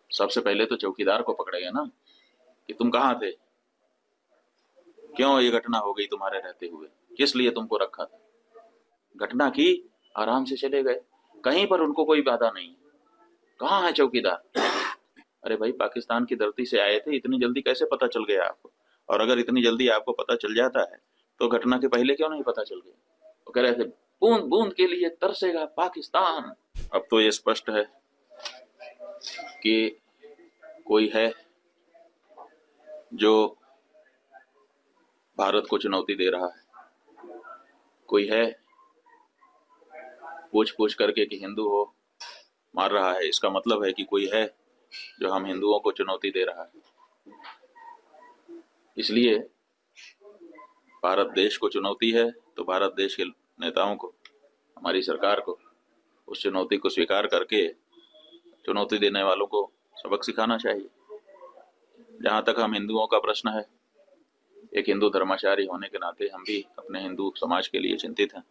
सबसे पहले तो चौकीदार को पकड़ेगा ना कि तुम कहाँ थे, क्यों ये घटना हो गई तुम्हारे रहते हुए, किस लिए तुमको रखा था। घटना की, आराम से चले गए, कहीं पर उनको कोई बाधा नहीं। कहाँ है चौकीदार? अरे भाई, पाकिस्तान की धरती से आए थे, इतनी जल्दी कैसे पता चल गया आपको? और अगर इतनी जल्दी आपको पता चल जाता है तो घटना के पहले क्यों नहीं पता चल गया? वो कह रहे थे बूंद बूंद के लिए तरसेगा पाकिस्तान। अब तो ये स्पष्ट है कि कोई है जो भारत को चुनौती दे रहा है, कोई है पूछ पूछ करके कि हिंदू हो मार रहा है। इसका मतलब है कि कोई है जो हम हिंदुओं को चुनौती दे रहा है। इसलिए भारत देश को चुनौती है तो भारत देश के नेताओं को, हमारी सरकार को उस चुनौती को स्वीकार करके चुनौती देने वालों को सबक सिखाना चाहिए। जहां तक हम हिंदुओं का प्रश्न है, एक हिंदू धर्माचारी होने के नाते हम भी अपने हिंदू समाज के लिए चिंतित हैं।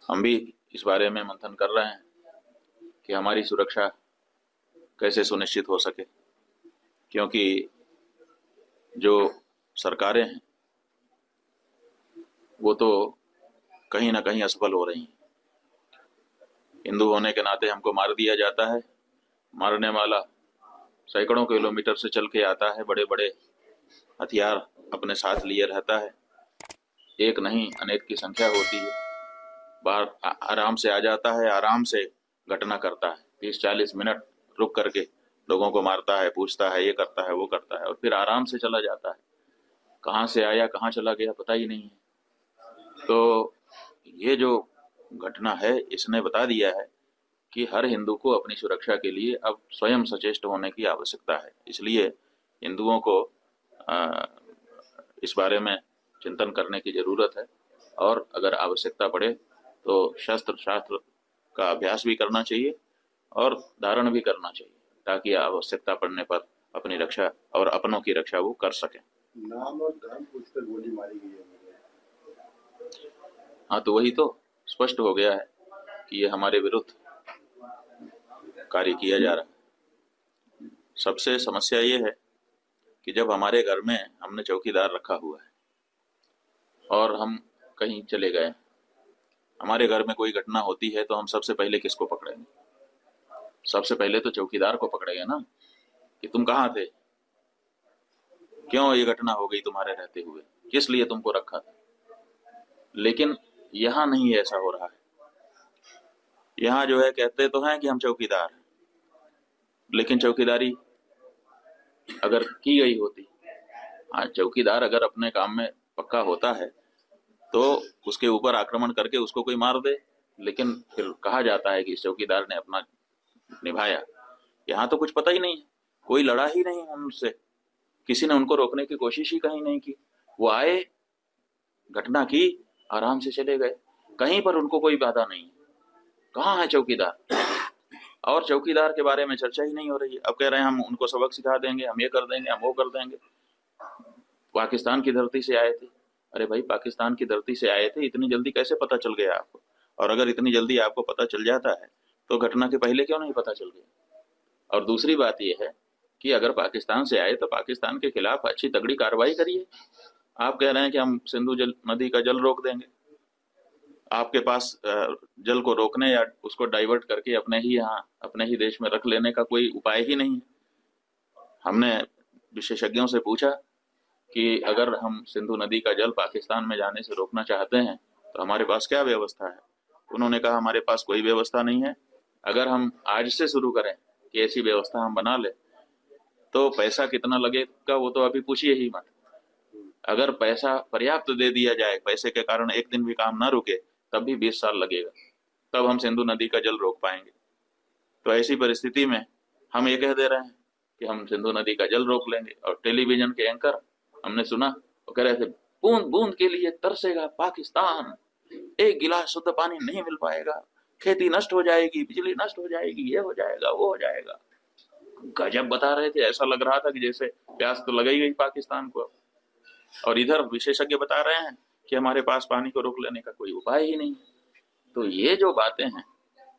हम भी इस बारे में मंथन कर रहे हैं कि हमारी सुरक्षा कैसे सुनिश्चित हो सके, क्योंकि जो सरकारें हैं वो तो कहीं ना कहीं असफल हो रही हैं। हिंदू होने के नाते हमको मार दिया जाता है, मारने वाला सैकड़ों किलोमीटर से चल के आता है, बड़े बड़े हथियार अपने साथ लिए रहता है, एक नहीं अनेक की संख्या होती है। बाहर आराम से आ जाता है, आराम से घटना करता है, 30-40 मिनट रुक करके लोगों को मारता है, पूछता है, ये करता है, वो करता है, और फिर आराम से चला जाता है। कहाँ से आया कहाँ चला गया पता ही नहीं है। तो ये जो घटना है इसने बता दिया है कि हर हिंदू को अपनी सुरक्षा के लिए अब स्वयं सचेष्ट होने की आवश्यकता है। इसलिए हिंदुओं को इस बारे में चिंतन करने की जरूरत है, और अगर आवश्यकता पड़े तो शस्त्र शास्त्र का अभ्यास भी करना चाहिए और धारण भी करना चाहिए, ताकि आवश्यकता पड़ने पर अपनी रक्षा और अपनों की रक्षा वो कर सकें। नाम और धर्म पूछकर गोली मारी गई है। हाँ, तो वही तो स्पष्ट हो गया है कि ये हमारे विरुद्ध कार्य किया जा रहा है। सबसे समस्या ये है कि जब हमारे घर में हमने चौकीदार रखा हुआ है और हम कहीं चले गए, हमारे घर में कोई घटना होती है तो हम सबसे पहले किसको पकड़ेंगे? सबसे पहले तो चौकीदार को पकड़ेंगे ना कि तुम कहाँ थे, क्यों ये घटना हो गई तुम्हारे रहते हुए, किस लिए तुमको रखा था। लेकिन यहाँ नहीं ऐसा हो रहा है। यहाँ जो है कहते तो हैं कि हम चौकीदार हैं, लेकिन चौकीदारी अगर की गई होती, हाँ, चौकीदार अगर अपने काम में पक्का होता है तो उसके ऊपर आक्रमण करके उसको कोई मार दे, लेकिन फिर कहा जाता है कि इस चौकीदार ने अपना निभाया। यहाँ तो कुछ पता ही नहीं है, कोई लड़ा ही नहीं उनसे, किसी ने उनको रोकने की कोशिश ही कहीं नहीं की। वो आए, घटना की, आराम से चले गए, कहीं पर उनको कोई बाधा नहीं। कहाँ है चौकीदार? और चौकीदार के बारे में चर्चा ही नहीं हो रही है। अब कह रहे हैं हम उनको सबक सिखा देंगे, हम ये कर देंगे, हम वो कर देंगे। पाकिस्तान की धरती से आए थे। अरे भाई, पाकिस्तान की धरती से आए थे, इतनी जल्दी कैसे पता चल गया आपको? और अगर इतनी जल्दी आपको पता चल जाता है तो घटना के पहले क्यों नहीं पता चल गया? और दूसरी बात यह है कि अगर पाकिस्तान से आए तो पाकिस्तान के खिलाफ अच्छी तगड़ी कार्रवाई करिए। आप कह रहे हैं कि हम सिंधु नदी का जल रोक देंगे। आपके पास जल को रोकने या उसको डाइवर्ट करके अपने ही यहाँ अपने ही देश में रख लेने का कोई उपाय ही नहीं है। हमने विशेषज्ञों से पूछा कि अगर हम सिंधु नदी का जल पाकिस्तान में जाने से रोकना चाहते हैं तो हमारे पास क्या व्यवस्था है। उन्होंने कहा हमारे पास कोई व्यवस्था नहीं है। अगर हम आज से शुरू करें कि ऐसी व्यवस्था हम बना ले तो पैसा कितना लगेगा वो तो अभी पूछिए ही मत। अगर पैसा पर्याप्त दे दिया जाए, पैसे के कारण एक दिन भी काम ना रुके, तब भी 20 साल लगेगा, तब हम सिंधु नदी का जल रोक पाएंगे। तो ऐसी परिस्थिति में हम ये कह दे रहे हैं कि हम सिंधु नदी का जल रोक लेंगे। और टेलीविजन के एंकर हमने सुना, वो कह रहे थे बूंद बूंद के लिए तरसेगा पाकिस्तान, एक गिलास शुद्ध पानी नहीं मिल पाएगा, खेती नष्ट हो जाएगी, बिजली नष्ट हो जाएगी, ये हो जाएगा, वो हो जाएगा। गजब बता रहे थे, ऐसा लग रहा था कि जैसे प्यास तो लग ही गई पाकिस्तान को। और इधर विशेषज्ञ बता रहे हैं कि हमारे पास पानी को रोक लेने का कोई उपाय ही नहीं। तो ये जो बातें हैं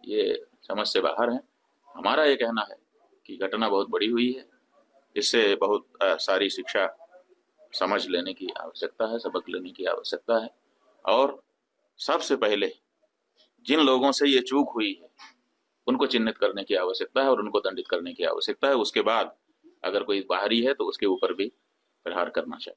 ये समझ से बाहर हैं। हमारा ये कहना है कि घटना बहुत बड़ी हुई है, इससे बहुत सारी शिक्षा समझ लेने की आवश्यकता है, सबक लेने की आवश्यकता है। और सबसे पहले जिन लोगों से ये चूक हुई है उनको चिन्हित करने की आवश्यकता है और उनको दंडित करने की आवश्यकता है। उसके बाद अगर कोई बाहरी है तो उसके ऊपर भी प्रहार करना चाहिए।